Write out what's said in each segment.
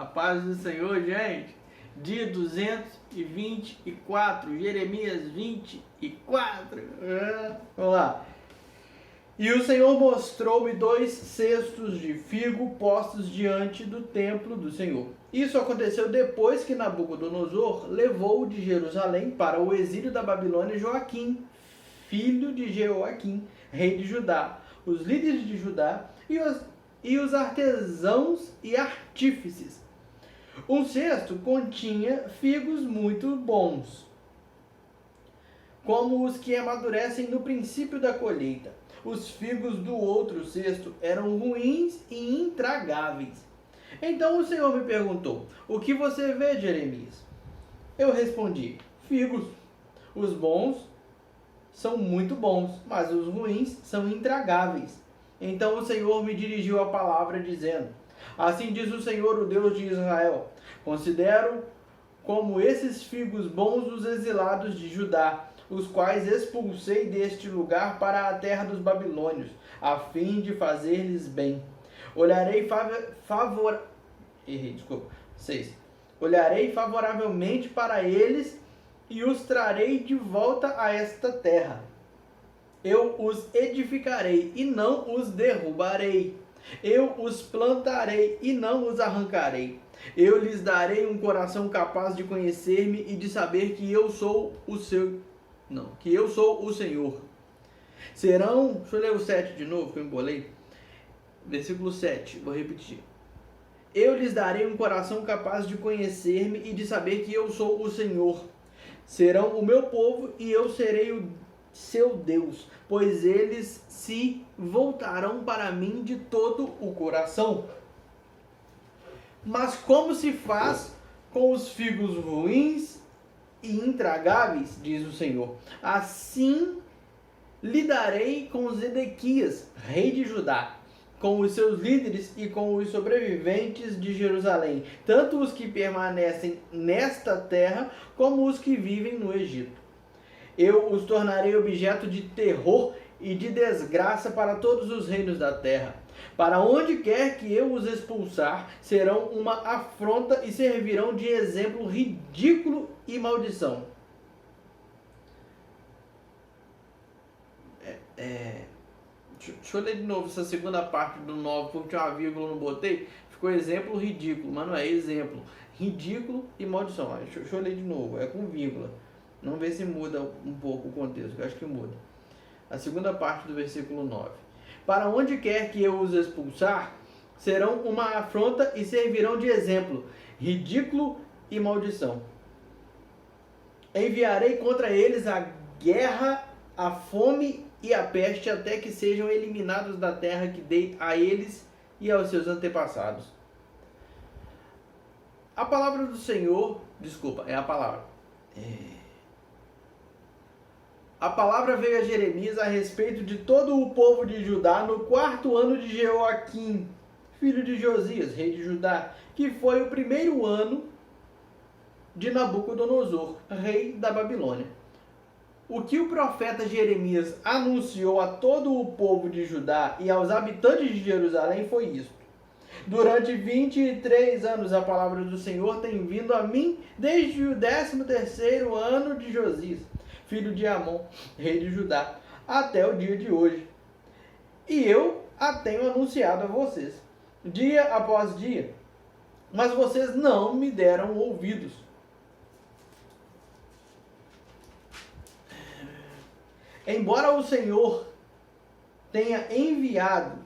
A paz do Senhor, gente. Dia 224, Jeremias 24. Vamos lá. E o Senhor mostrou-me 2 cestos de figo postos diante do templo do Senhor. Isso aconteceu depois que Nabucodonosor levou de Jerusalém para o exílio da Babilônia Joaquim, filho de Jeoaquim, rei de Judá, os líderes de Judá e os artesãos e artífices. Um cesto continha figos muito bons, como os que amadurecem no princípio da colheita. Os figos do outro cesto eram ruins e intragáveis. Então o Senhor me perguntou: o que você vê, Jeremias? Eu respondi: figos. Os bons são muito bons, mas os ruins são intragáveis. Então o Senhor me dirigiu a palavra dizendo: assim diz o Senhor, o Deus de Israel: considero como esses figos bons os exilados de Judá, os quais expulsei deste lugar para a terra dos babilônios, a fim de fazer-lhes bem. Olharei favoravelmente para eles e os trarei de volta a esta terra. Eu os edificarei e não os derrubarei. Eu os plantarei e não os arrancarei. Eu lhes darei um coração capaz de conhecer-me e de saber que eu sou o Senhor. Serão, deixa eu ler o 7 de novo, que eu embolei. Versículo 7, vou repetir. Eu lhes darei um coração capaz de conhecer-me e de saber que eu sou o Senhor. Serão o meu povo e eu serei o seu Deus, pois eles se voltarão para mim de todo o coração. Mas como se faz com os figos ruins e intragáveis, diz o Senhor, assim lidarei com Zedequias, rei de Judá, com os seus líderes e com os sobreviventes de Jerusalém, tanto os que permanecem nesta terra como os que vivem no Egito. Eu os tornarei objeto de terror e de desgraça para todos os reinos da terra. Para onde quer que eu os expulsar, serão uma afronta e servirão de exemplo ridículo e maldição. Deixa eu ler de novo essa segunda parte do 9, porque tinha uma vírgula, não botei. Ficou exemplo ridículo, mas não é exemplo. Ridículo e maldição. Deixa eu ler de novo, é com vírgula. Vamos ver se muda um pouco o contexto, que eu acho que muda. A segunda parte do versículo 9. Para onde quer que eu os expulsar, serão uma afronta e servirão de exemplo, ridículo e maldição. Enviarei contra eles a guerra, a fome e a peste, até que sejam eliminados da terra que dei a eles e aos seus antepassados. A palavra do Senhor, A palavra veio a Jeremias a respeito de todo o povo de Judá no 4º ano de Jeoaquim, filho de Josias, rei de Judá, que foi o 1º ano de Nabucodonosor, rei da Babilônia. O que o profeta Jeremias anunciou a todo o povo de Judá e aos habitantes de Jerusalém foi isto: durante 23 anos a palavra do Senhor tem vindo a mim desde o 13º ano de Josias, filho de Amon, rei de Judá, até o dia de hoje. E eu a tenho anunciado a vocês, dia após dia, mas vocês não me deram ouvidos. Embora o Senhor tenha enviado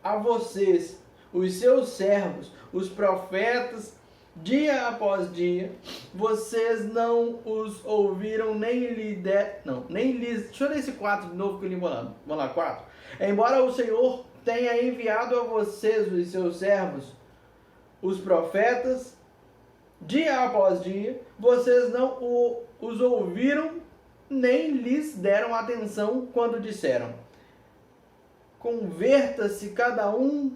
a vocês, os seus servos, os profetas, dia após dia, vocês não os ouviram, nem lhes... Deixa eu ler esse 4 de novo que eu li embolando. Vamos lá, 4. Embora o Senhor tenha enviado a vocês, os seus servos, os profetas, dia após dia, vocês não os ouviram, nem lhes deram atenção quando disseram: converta-se cada um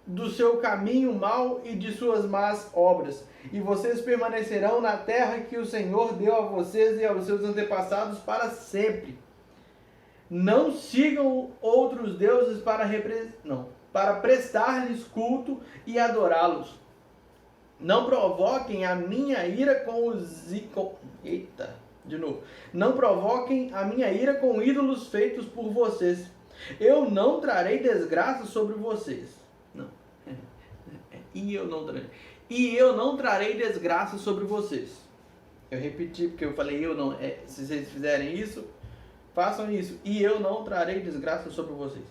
do seu caminho mau e de suas más obras, e vocês permanecerão na terra que o Senhor deu a vocês e aos seus antepassados para sempre. Não sigam outros deuses para para prestar-lhes culto e adorá-los. Não provoquem a minha ira Não provoquem a minha ira com ídolos feitos por vocês. Eu não trarei desgraça sobre vocês. Não. E eu não trarei desgraça sobre vocês. Eu repeti porque eu falei eu não. Se vocês fizerem isso, façam isso. E eu não trarei desgraça sobre vocês.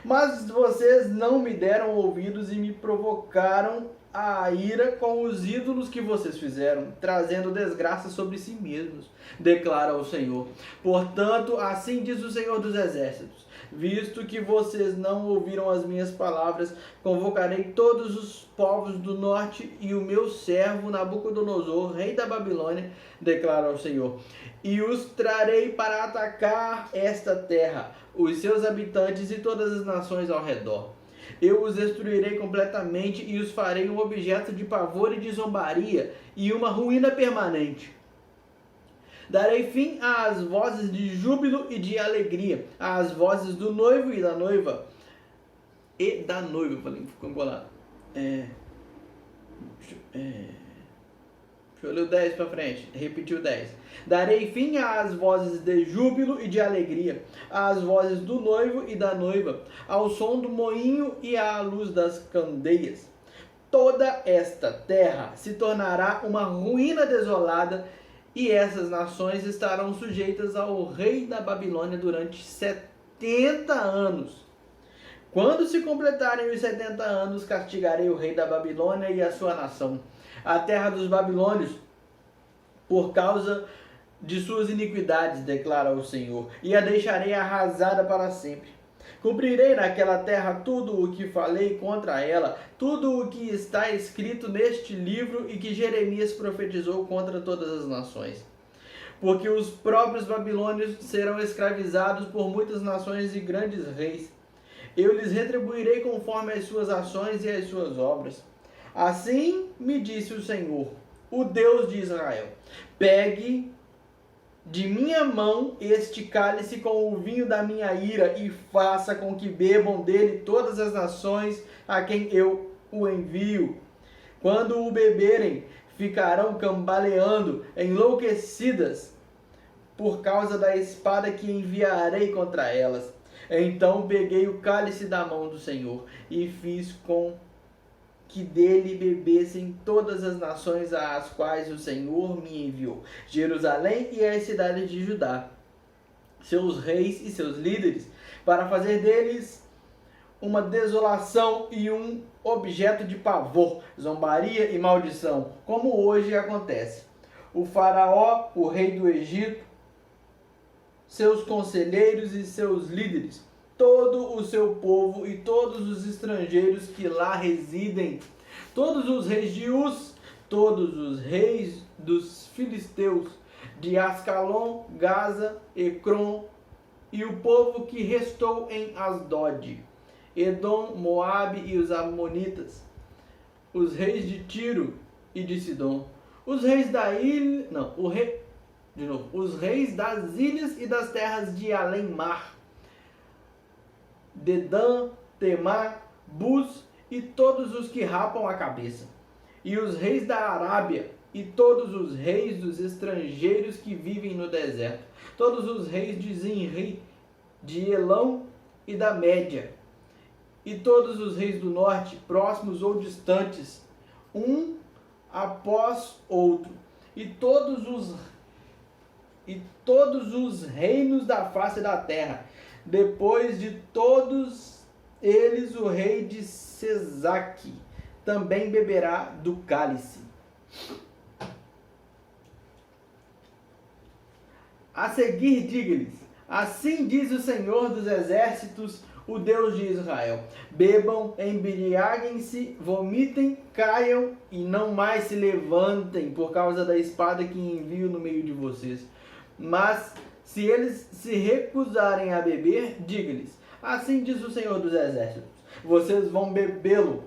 Mas vocês não me deram ouvidos e me provocaram a ira com os ídolos que vocês fizeram, trazendo desgraça sobre si mesmos, declara o Senhor. Portanto, assim diz o Senhor dos Exércitos: visto que vocês não ouviram as minhas palavras, convocarei todos os povos do norte e o meu servo Nabucodonosor, rei da Babilônia, declara o Senhor, e os trarei para atacar esta terra, os seus habitantes e todas as nações ao redor. Eu os destruirei completamente e os farei um objeto de pavor e de zombaria e uma ruína permanente. Darei fim às vozes de júbilo e de alegria, às vozes do noivo e da noiva. Falei, ficou embolado. Deixa eu ler o 10 para frente, repetiu o 10. Darei fim às vozes de júbilo e de alegria, às vozes do noivo e da noiva, ao som do moinho e à luz das candeias. Toda esta terra se tornará uma ruína desolada, e essas nações estarão sujeitas ao rei da Babilônia durante 70 anos. Quando se completarem os 70 anos, castigarei o rei da Babilônia e a sua nação, a terra dos babilônios, por causa de suas iniquidades, declara o Senhor, e a deixarei arrasada para sempre. Cumprirei naquela terra tudo o que falei contra ela, tudo o que está escrito neste livro e que Jeremias profetizou contra todas as nações. Porque os próprios babilônios serão escravizados por muitas nações e grandes reis. Eu lhes retribuirei conforme as suas ações e as suas obras. Assim me disse o Senhor, o Deus de Israel: pegue de minha mão este cálice com o vinho da minha ira e faça com que bebam dele todas as nações a quem eu o envio. Quando o beberem, ficarão cambaleando, enlouquecidas, por causa da espada que enviarei contra elas. Então peguei o cálice da mão do Senhor e fiz com que dele bebessem todas as nações às quais o Senhor me enviou, Jerusalém e as cidades de Judá, seus reis e seus líderes, para fazer deles uma desolação e um objeto de pavor, zombaria e maldição, como hoje acontece. O faraó, o rei do Egito, seus conselheiros e seus líderes, todo o seu povo e todos os estrangeiros que lá residem, todos os reis de Uz, todos os reis dos filisteus, de Ascalon, Gaza, Ecrom, e o povo que restou em Asdod, Edom, Moabe e os amonitas, os reis de Tiro e de Sidom, os reis da ilha, os reis das ilhas e das terras de além-mar, Dedã, Temar, Bus e todos os que rapam a cabeça, e os reis da Arábia, e todos os reis dos estrangeiros que vivem no deserto, todos os reis de Zinri, de Elão e da Média, e todos os reis do norte, próximos ou distantes, um após outro, e todos os reinos da face da terra. Depois de todos eles, o rei de Sesaque também beberá do cálice. A seguir, diga-lhes: assim diz o Senhor dos Exércitos, o Deus de Israel: bebam, embriaguem-se, vomitem, caiam e não mais se levantem por causa da espada que envio no meio de vocês. Mas se eles se recusarem a beber, diga-lhes: assim diz o Senhor dos Exércitos, vocês vão bebê-lo.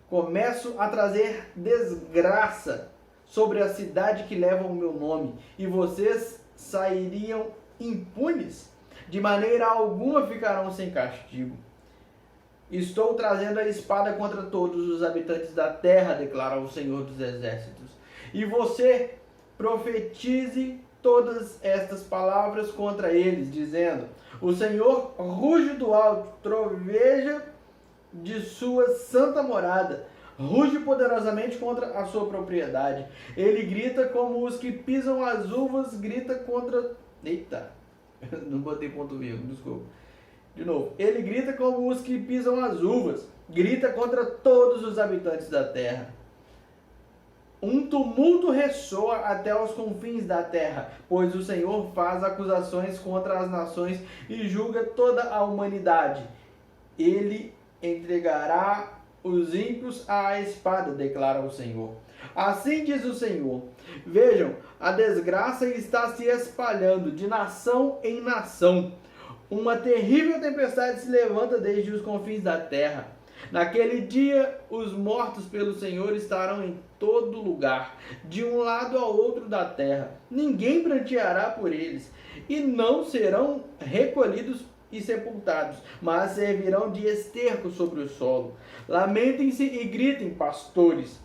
Começo a trazer desgraça sobre a cidade que leva o meu nome, e vocês sairiam impunes, de maneira alguma ficarão sem castigo. Estou trazendo a espada contra todos os habitantes da terra, declara o Senhor dos Exércitos. E você profetize todas estas palavras contra eles, dizendo: o Senhor ruge do alto, troveja de sua santa morada, ruge poderosamente contra a sua propriedade. Ele grita como os que pisam as uvas, grita contra... Eita, não botei ponto vírgula, desculpa. De novo, ele grita como os que pisam as uvas, grita contra todos os habitantes da terra. Um tumulto ressoa até os confins da terra, pois o Senhor faz acusações contra as nações e julga toda a humanidade. Ele entregará os ímpios à espada, declara o Senhor. Assim diz o Senhor: vejam, a desgraça está se espalhando de nação em nação. Uma terrível tempestade se levanta desde os confins da terra. Naquele dia, os mortos pelo Senhor estarão em todo lugar, de um lado ao outro da terra. Ninguém pranteará por eles, e não serão recolhidos e sepultados, mas servirão de esterco sobre o solo. Lamentem-se e gritem, pastores.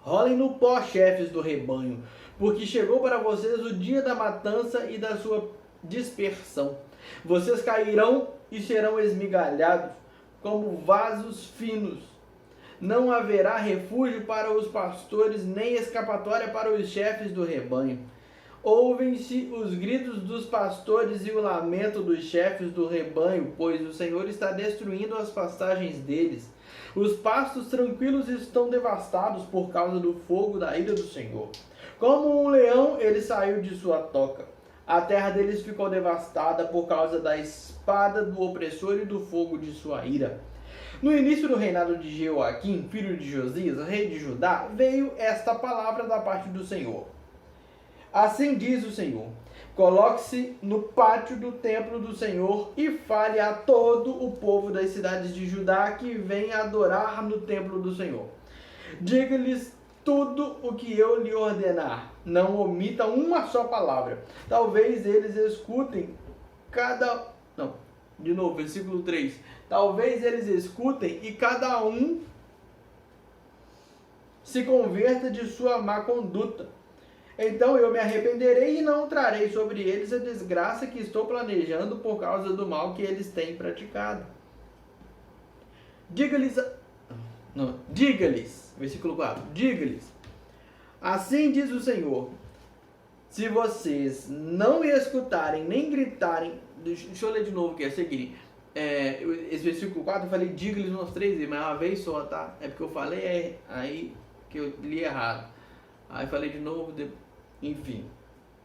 Rolem no pó, chefes do rebanho, porque chegou para vocês o dia da matança e da sua dispersão. Vocês cairão e serão esmigalhados como vasos finos. Não haverá refúgio para os pastores, nem escapatória para os chefes do rebanho. Ouvem-se os gritos dos pastores e o lamento dos chefes do rebanho, pois o Senhor está destruindo as pastagens deles. Os pastos tranquilos estão devastados por causa do fogo da ira do Senhor. Como um leão, ele saiu de sua toca. A terra deles ficou devastada por causa da espada do opressor e do fogo de sua ira. No início do reinado de Jeoaquim, filho de Josias, rei de Judá, veio esta palavra da parte do Senhor. Assim diz o Senhor: coloque-se no pátio do templo do Senhor e fale a todo o povo das cidades de Judá que vem adorar no templo do Senhor. Diga-lhes tudo o que eu lhe ordenar. Não omita uma só palavra. Talvez eles escutem versículo 3. Talvez eles escutem e cada um se converta de sua má conduta. Então eu me arrependerei e não trarei sobre eles a desgraça que estou planejando por causa do mal que eles têm praticado. Diga-lhes, versículo 4, diga-lhes, assim diz o Senhor, se vocês não me escutarem nem gritarem, deixa eu ler de novo que é seguir, esse versículo 4 eu falei diga-lhes umas 3 vezes, mas uma vez só, tá? É porque eu falei aí que eu li errado, aí falei de novo, enfim,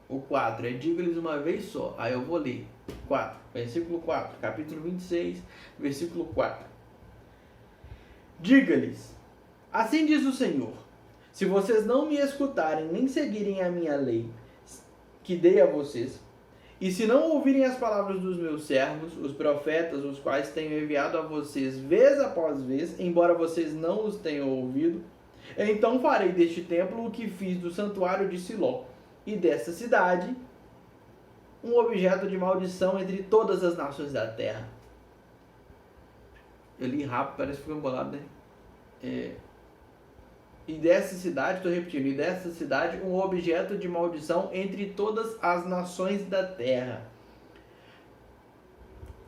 o 4 é diga-lhes uma vez só, aí eu vou ler, 4, versículo 4, capítulo 26, versículo 4. Diga-lhes, assim diz o Senhor, se vocês não me escutarem nem seguirem a minha lei que dei a vocês, e se não ouvirem as palavras dos meus servos, os profetas, os quais tenho enviado a vocês vez após vez, embora vocês não os tenham ouvido, então farei deste templo o que fiz do santuário de Siló, e desta cidade um objeto de maldição entre todas as nações da terra. Eu li rápido, parece que ficou embolado, né? E dessa cidade, estou repetindo, e dessa cidade um objeto de maldição entre todas as nações da terra.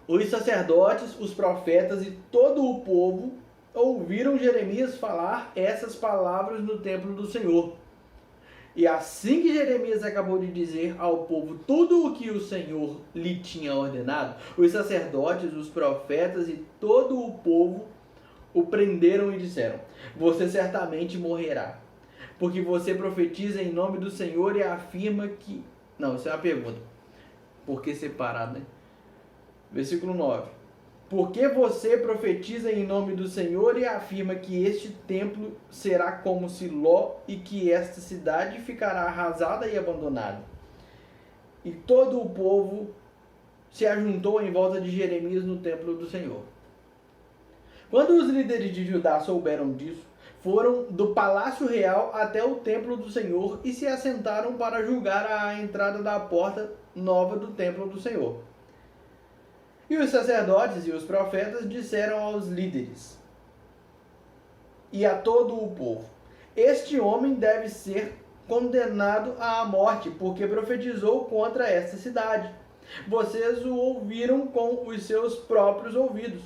Os sacerdotes, os profetas e todo o povo ouviram Jeremias falar essas palavras no templo do Senhor. E assim que Jeremias acabou de dizer ao povo tudo o que o Senhor lhe tinha ordenado, os sacerdotes, os profetas e todo o povo o prenderam e disseram: você certamente morrerá, porque você profetiza em nome do Senhor e afirma que... Não, isso é uma pergunta. Por que separado, né? Versículo 9. Porque você profetiza em nome do Senhor e afirma que este templo será como Siló e que esta cidade ficará arrasada e abandonada. E todo o povo se ajuntou em volta de Jeremias no templo do Senhor. Quando os líderes de Judá souberam disso, foram do palácio real até o templo do Senhor e se assentaram para julgar a entrada da porta nova do templo do Senhor. E os sacerdotes e os profetas disseram aos líderes e a todo o povo: este homem deve ser condenado à morte, porque profetizou contra esta cidade. Vocês o ouviram com os seus próprios ouvidos.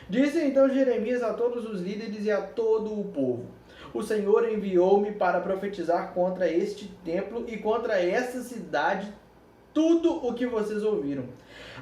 Disse então Jeremias a todos os líderes e a todo o povo: o Senhor enviou-me para profetizar contra este templo e contra esta cidade tudo o que vocês ouviram.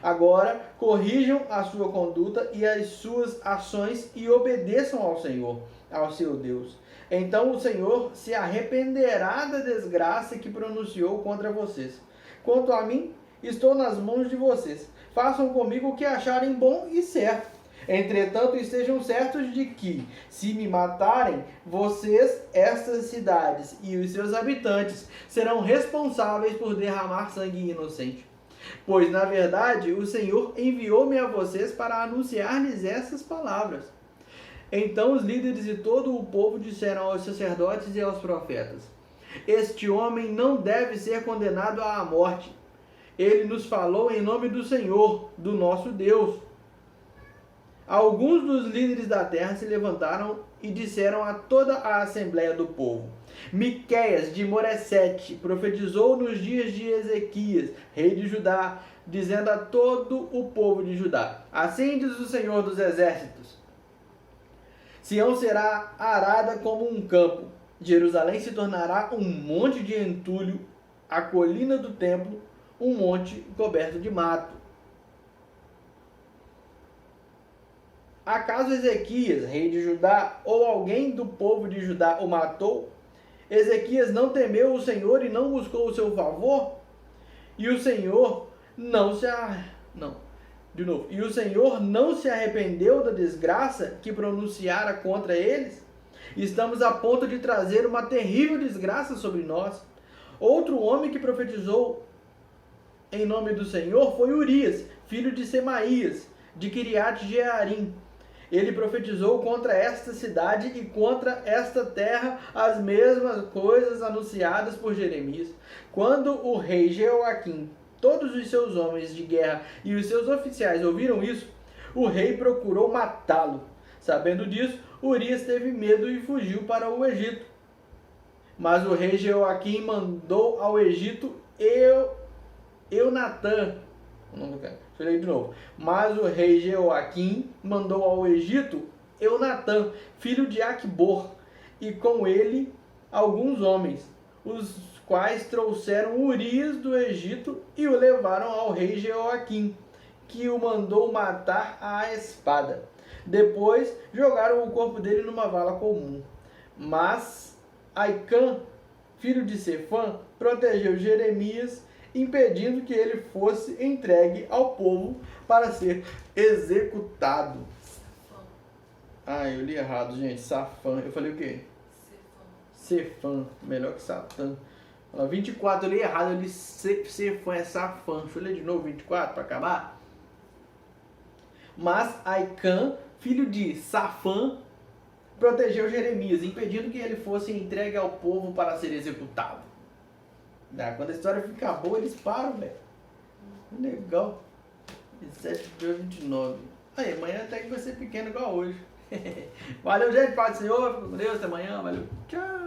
Agora corrijam a sua conduta e as suas ações e obedeçam ao Senhor, ao seu Deus. Então o Senhor se arrependerá da desgraça que pronunciou contra vocês. Quanto a mim, estou nas mãos de vocês. Façam comigo o que acharem bom e certo. Entretanto, estejam certos de que, se me matarem, vocês, estas cidades e os seus habitantes serão responsáveis por derramar sangue inocente. Pois, na verdade, o Senhor enviou-me a vocês para anunciar-lhes essas palavras. Então os líderes e todo o povo disseram aos sacerdotes e aos profetas: este homem não deve ser condenado à morte. Ele nos falou em nome do Senhor, do nosso Deus. Alguns dos líderes da terra se levantaram e disseram a toda a assembleia do povo: Miqueias de Moresete profetizou nos dias de Ezequias, rei de Judá, dizendo a todo o povo de Judá: assim diz o Senhor dos exércitos: Sião será arada como um campo, Jerusalém se tornará um monte de entulho, a colina do templo um monte coberto de mato. Acaso Ezequias, rei de Judá, ou alguém do povo de Judá o matou? Ezequias não temeu o Senhor e não buscou o seu favor? E o Senhor não se arrependeu da desgraça que pronunciara contra eles? Estamos a ponto de trazer uma terrível desgraça sobre nós. Outro homem que profetizou em nome do Senhor foi Urias, filho de Semaías, de Quiriate Jearim. Ele profetizou contra esta cidade e contra esta terra as mesmas coisas anunciadas por Jeremias. Quando o rei Jeoaquim, todos os seus homens de guerra e os seus oficiais ouviram isso, o rei procurou matá-lo. Sabendo disso, Urias teve medo e fugiu para o Egito. Mas o rei Jeoaquim mandou ao Egito Eunatã. Deixa eu ler de novo. Mas o rei Jeoaquim mandou ao Egito Eunatã, filho de Aquibor, e com ele alguns homens, os quais trouxeram Urias do Egito e o levaram ao rei Jeoaquim, que o mandou matar à espada. Depois jogaram o corpo dele numa vala comum. Mas Aicã, filho de Sefã, protegeu Jeremias, impedindo que ele fosse entregue ao povo para ser executado. Eu li errado, gente. Safã. Eu falei o quê? Sefã. Melhor que Satã. 24, eu li errado. Eu li Sefã, é Safã. Deixa eu ler de novo 24 para acabar. Mas Aicã, filho de Safã, protegeu Jeremias, impedindo que ele fosse entregue ao povo para ser executado. Quando a história fica boa, eles param, velho. Legal. 17 de 29. Aí, amanhã até que vai ser pequeno igual hoje. Valeu, gente. Paz do Senhor. Fica com Deus. Até amanhã. Valeu. Tchau.